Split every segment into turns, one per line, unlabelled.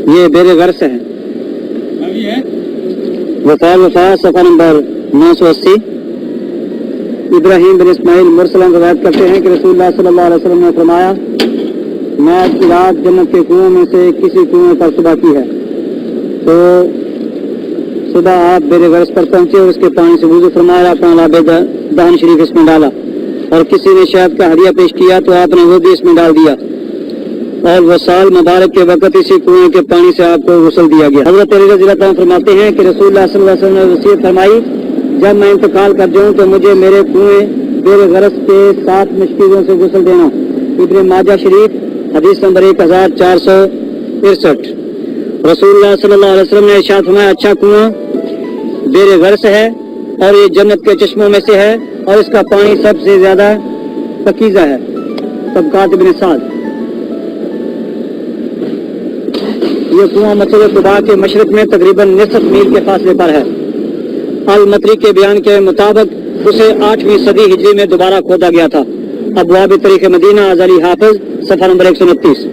ये बेरे गर्स है। वफा सफ़ा नंबर 980। इब्राहिम बिन इस्माइल मुरसलन रवायत करते हैं कि रसूलुल्लाह सल्लल्लाहु अलैहि वसल्लम ने फरमाया, मैं रात जन्नत के कुओं में से किसी कुएं पर सुबह की है, तो सुबह आप बेरे गर्स पर पहुंचे और उसके पानी से वुज़ू फरमाया, अपना लाबे दहन शरीफ इसमें डाला, और किसी ने शहद का हदिया पेश किया तो आपने वो भी इसमें डाल दिया, और वो साल मुबारक के वक्त इसी कुएं के पानी से आपको गुस्ल दिया गया। हज़रत अली रज़ियल्लाहु अन्हु फरमाते हैं कि रसूलुल्लाह सल्लल्लाहु अलैहि वसल्लम ने वसीयत फरमाई, जब मैं इंतकाल कर जाऊं तो मुझे मेरे कुएं बेरे गर्स के 7 मुश्किलों से गुस्ल देना। इब्न माजा शरीफ हदीस नंबर 1463। रसूलुल्लाह सल्लल्लाहु अलैहि वसल्लम ने इरशाद फरमाया, अच्छा कुआं बेरे गर्स है और ये जन्नत के चश्मों में से है, और इसका पानी सबसे ज्यादा पकीज़ा है। तबकात इब्न साद। ये कुआं मस्जिद कुबा के मशरिक में तकरीबन निसफ मील के फासले पर है। अल मतरी के बयान के मुताबिक उसे 8वीं सदी हिजरी में दोबारा खोदा गया था। अबवाब तरीक़ मदीना अज़ली हाफिज सफ़ा नंबर 129।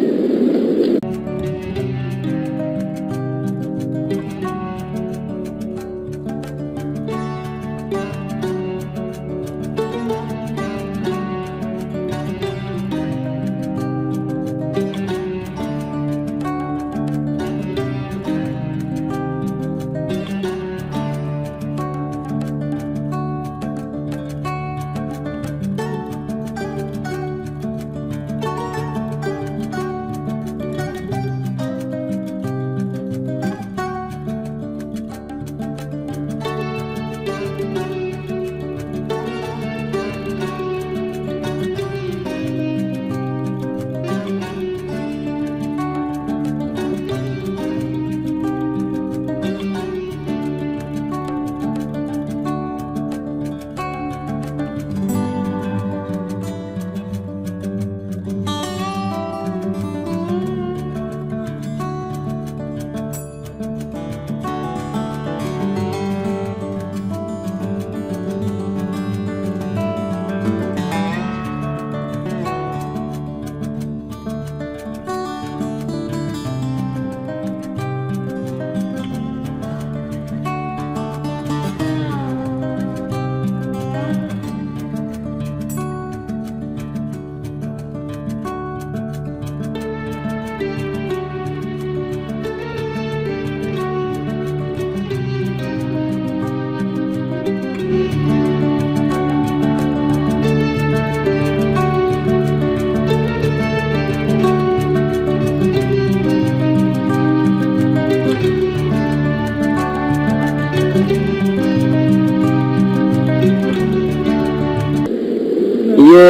ये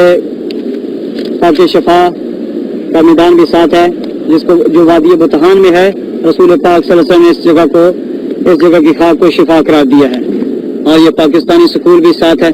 पाक शफा का मैदान भी साथ है, जिसको जो वादी बुतहान में है। रसूल पाक सल्लल्लाहु अलैहि वसल्लम ने इस जगह की खाक को शिफा करार दिया है। और ये पाकिस्तानी स्कूल भी साथ है।